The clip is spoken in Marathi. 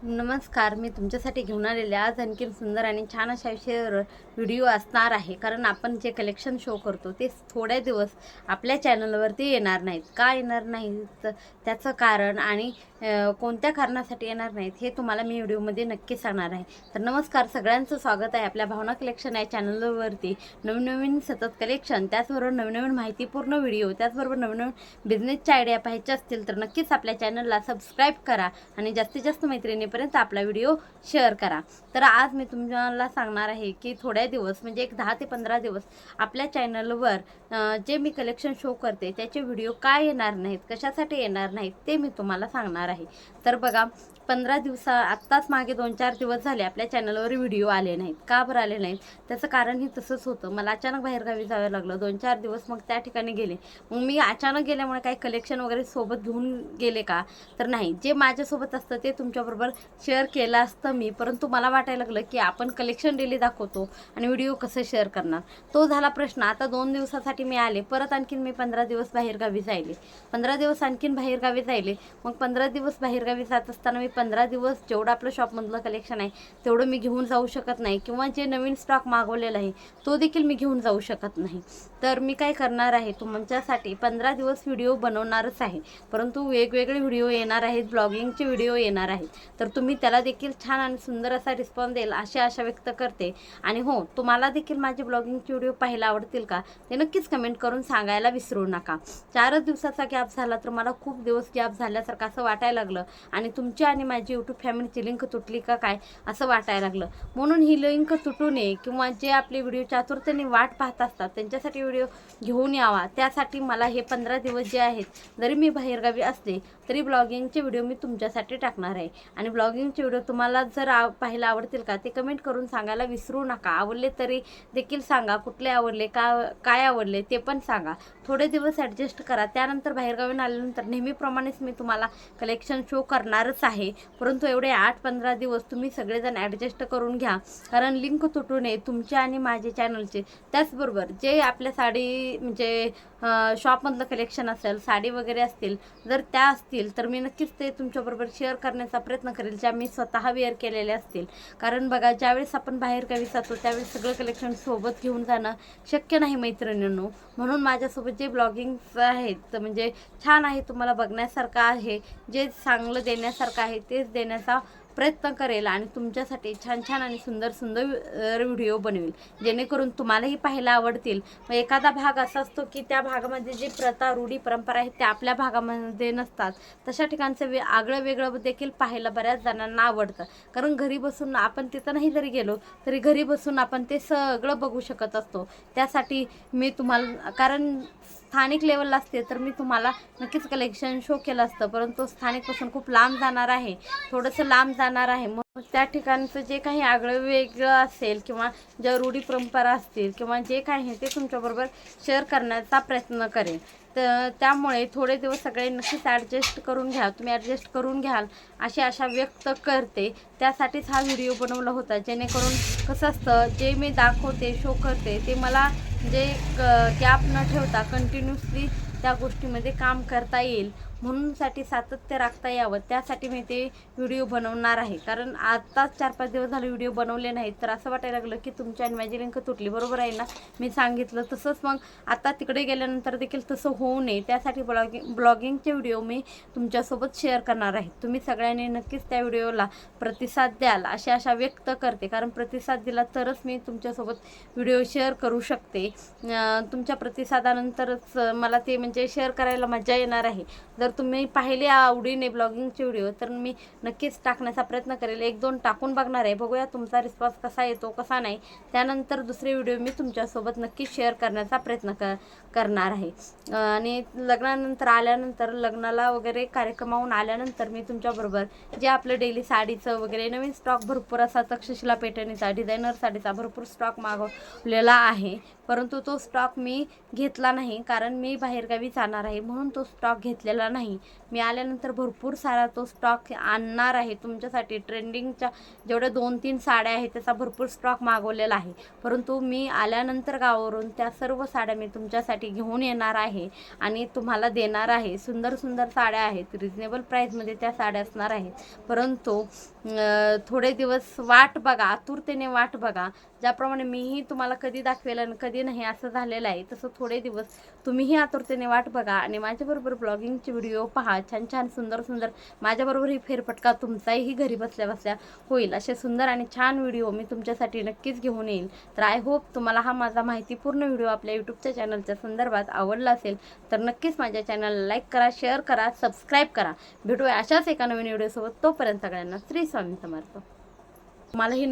नमस्कार. मी तुमच्यासाठी घेऊन आलेले आज आणखीन सुंदर आणि छान अशा विषयावर व्हिडिओ असणार आहे. कारण आपण जे कलेक्शन शो करतो ते थोड्या दिवस आपल्या चॅनलवरती येणार नाहीत. का येणार नाहीत त्याचं कारण आणि कोणत्या कारणासाठी येणार नाहीत हे तुम्हाला मी व्हिडिओमध्ये नक्की सांगणार आहे. तर नमस्कार, सगळ्यांचं स्वागत आहे आपल्या भावना कलेक्शन या चॅनलवरती. नवीन सतत कलेक्शन, त्याचबरोबर नवीन माहितीपूर्ण व्हिडिओ, त्याचबरोबर नवीन बिझनेसच्या आयडिया पाहायच्या असतील तर नक्कीच आपल्या चॅनलला सबस्क्राईब करा आणि जास्तीत जास्त मैत्रिणीपर्यंत आपला व्हिडिओ शेअर करा. तर आज मी तुम्हाला सांगणार आहे की थोड्या दिवस म्हणजे एक 10 ते 15 दिवस आपल्या चॅनलवर जे मी कलेक्शन शो करते त्याचे व्हिडिओ काय येणार नाहीत, कशासाठी येणार नाहीत ते मी तुम्हाला सांगणार आहे. तर बघा, 15 दिवसा आत्ताच मागे 2-4 दिवस झाले आपल्या चॅनलवर व्हिडिओ आले नाहीत. का बरं आले नाहीत त्याचं कारणही तसंच होतं. मला अचानक बाहेरगावी जावं लागलं. 2-4 दिवस मग त्या ठिकाणी गेले. मग मी अचानक गेल्यामुळे काही कलेक्शन वगैरे सोबत घेऊन गेले का तर नाही. जे माझ्यासोबत असतं ते तुमच्याबरोबर शेअर केलं असतं मी, परंतु मला वाटायला लागलं की आपण कलेक्शन डेली दाखवतो आणि व्हिडिओ कसं शेअर करणार, तो झाला प्रश्न. आता 2 दिवसासाठी मी आले, परत आणखीन मी 15 दिवस बाहेरगावी जायले. 15 दिवस आणखीन बाहेरगावी जायले. मग 15 दिवस बाहेरगावी जात असताना मी 15 दिवस जेवढं आपलं शॉपमधलं कलेक्शन आहे तेवढं मी घेऊन जाऊ शकत नाही, किंवा जे नवीन स्टॉक मागवलेला आहे तो देखील मी घेऊन जाऊ शकत नाही. तर मी काय करणार आहे, तुमच्यासाठी 15 दिवस व्हिडिओ बनवणारच आहे, परंतु वेगवेगळे व्हिडिओ येणार आहेत, ब्लॉगिंगचे व्हिडिओ येणार आहेत. तर तुम्ही त्याला देखील छान आणि सुंदर असा रिस्पॉन्स देईल अशी आशा व्यक्त करते. आणि हो, तुम्हाला देखील माझे ब्लॉगिंगचे व्हिडिओ पाहायला आवडतील का ते नक्कीच कमेंट करून सांगायला विसरू नका. 4 दिवसाचा गॅप झाला तर मला खूप दिवस गॅप झाल्यासारखं असं वाटायला लागलं आणि तुमची आणि माझी यूट्यूब फॅमिलीची लिंक तुटली का काय असं वाटायला लागलं. म्हणून ही लिंक तुटू नये, किंवा जे आपले व्हिडिओ आतुरतेने वाट पाहत असतात त्यांच्यासाठी व्हिडिओ घेऊन यावा, त्यासाठी मला हे 15 दिवस जे आहेत, जरी मी बाहेरगावी असले तरी ब्लॉगिंगचे व्हिडिओ मी तुमच्यासाठी टाकणार आहे. आणि ब्लॉगिंगचे व्हिडिओ तुम्हाला जर पाहायला आवडतील का ते कमेंट करून सांगायला विसरू नका. आवडले तरी देखील सांगा, कुठले आवडले, काय आवडले ते पण सांगा. थोडे दिवस ॲडजस्ट करा. त्यानंतर बाहेरगावी आल्यानंतर नेहमीप्रमाणेच मी तुम्हाला कलेक्शन शो करणारच आहे, परंतु एवढे 8-15 दिवस तुम्ही सगळेजण ॲडजस्ट करून घ्या, कारण लिंक तुटू नये तुमचे आणि माझे चॅनलचे. त्याचबरोबर जे आपल्या साडी म्हणजे शॉपमधलं कलेक्शन असेल, साडी वगैरे असतील, जर त्या असतील तर मी नक्कीच ते तुमच्याबरोबर शेअर करण्याचा प्रयत्न करेल, ज्या मी स्वतः वेअर केलेल्या असतील. कारण बघा, ज्यावेळेस आपण बाहेरगावी जातो त्यावेळेस सगळं कलेक्शन सोबत घेऊन जाणं शक्य नाही मैत्रिणींनो. म्हणून माझ्यासोबत जे ब्लॉगिंग्स आहेत म्हणजे छान आहे, तुम्हाला बघण्यासारखं आहे, जे चांगलं देण्यासारखं आहे तेच देण्याचा प्रयत्न करेल आणि तुमच्यासाठी छान छान आणि सुंदर सुंदर व्हिडिओ बनवेल, जेणेकरून तुम्हालाही पाहायला आवडतील. मग एखादा भाग असा असतो की त्या भागामध्ये जी प्रथा, रूढी, परंपरा आहेत त्या आपल्या भागामध्ये नसतात. तशा ठिकाणचं आगळं वेगळं देखील पाहायला बऱ्याच जणांना आवडतं. कारण घरी बसून आपण तिथं नाही जरी गेलो तरी घरी बसून आपण ते सगळं बघू शकत असतो. त्यासाठी मी तुम्हाला, कारण स्थानिक लेवलला असते तर मी तुम्हाला नक्कीच कलेक्शन शो केलं असतं, परंतु स्थानिकपासून खूप लांब जाणार आहे, थोडंसं लांब जाणार आहे. मग त्या ठिकाणचं जे काही आगळं वेगळं असेल, किंवा ज्या रूढी परंपरा असतील, किंवा जे काही आहे ते तुमच्याबरोबर शेअर करण्याचा प्रयत्न करेन. तर त्यामुळे थोडे दिवस सगळे नक्कीच ॲडजस्ट करून घ्या. तुम्ही ॲडजस्ट करून घ्याल अशी आशा व्यक्त करते. त्यासाठीच हा व्हिडिओ बनवला होता, जेणेकरून कसं असतं, जे मी दाखवते, शो करते ते मला म्हणजे गॅप न ठेवता कंटिन्युअसली त्या गोष्टीमध्ये काम करता येईल, म्हणूनसाठी सातत्य राखता यावं, त्यासाठी मी ते व्हिडिओ बनवणार आहे. कारण आत्ताच 4-5 दिवस झाले व्हिडिओ बनवले नाहीत तर असं वाटायला लागलं की तुमची आणि माझी लिंक तुटली. बरोबर आहे ना, मी सांगितलं तसंच. मग आता तिकडे गेल्यानंतर देखील तसं होऊ नये त्यासाठी ब्लॉगिंगचे व्हिडिओ मी तुमच्यासोबत शेअर करणार आहे. तुम्ही सगळ्यांनी नक्कीच त्या व्हिडिओला प्रतिसाद द्याल अशी आशा व्यक्त करते, कारण प्रतिसाद दिला तरच मी तुमच्यासोबत व्हिडिओ शेअर करू शकते. तुमच्या प्रतिसादानंतरच मला ते म्हणजे शेअर करायला मजा येणार आहे. जर तुम्ही पाहिले आवडीने ब्लॉगिंगचे व्हिडिओ तर मी नक्कीच टाकण्याचा प्रयत्न करेल. 1-2 टाकून बघणार आहे, बघूया तुमचा रिस्पॉन्स कसा येतो कसा नाही. त्यानंतर दुसरे व्हिडिओ मी तुमच्यासोबत नक्कीच शेअर करण्याचा प्रयत्न करणार आहे. आणि लग्नानंतर आल्यानंतर, लग्नाला वगैरे कार्यक्रमाहून आल्यानंतर मी तुमच्याबरोबर जे आपलं डेली साडीचं वगैरे नवीन स्टॉक भरपूर असा तक्षशिला पैठणीचा, डिझायनर साडीचा भरपूर स्टॉक मागवलेला आहे, परंतु तो स्टॉक मी घेतला नाही, कारण मी बाहेरगावी जाणार आहे म्हणून तो स्टॉक घेतलेला नाही. मी आल्यानंतर भरपूर सारा तो स्टॉक आणणार आहे तुमच्यासाठी. ट्रेंडिंगच्या जेवढ्या 2-3 साड्या आहेत त्याचा भरपूर स्टॉक मागवलेला आहे, परंतु मी आल्यानंतर गावावरून त्या सर्व साड्या मी तुमच्यासाठी घेऊन येणार आहे आणि तुम्हाला देणार आहे. सुंदर सुंदर साड्या आहेत, रिजनेबल प्राईसमध्ये त्या साड्या असणार आहेत. परंतु थोडे दिवस वाट बघा, आतुरतेने वाट बघा. ज्याप्रमाणे मीही तुम्हाला कधी दाखवेल आणि कधी नाही असं झालेलं आहे, तसं थोडे दिवस तुम्हीही आतुरतेने वाट बघा आणि माझ्याबरोबर ब्लॉगिंगचे व्हिडिओ पहा. छान छान सुंदर सुंदर माझ्याबरोबर ही फेरफटका तुमचाही घरी बसल्या बसल्या होईल. असे सुंदर आणि छान व्हिडिओ मी तुमच्यासाठी नक्कीच घेऊन येईल. तर आय होप तुम्हाला हा माझा माहितीपूर्ण व्हिडिओ आपल्या यूट्यूबच्या चॅनलच्या संदर्भात आवडला असेल तर नक्कीच माझ्या चॅनलला लाईक करा, शेअर करा, सबस्क्राईब करा. भेटूया अशाच एका नवीन व्हिडिओसोबत. तोपर्यंत सगळ्यांना श्री स्वामी समर्थ. मला ही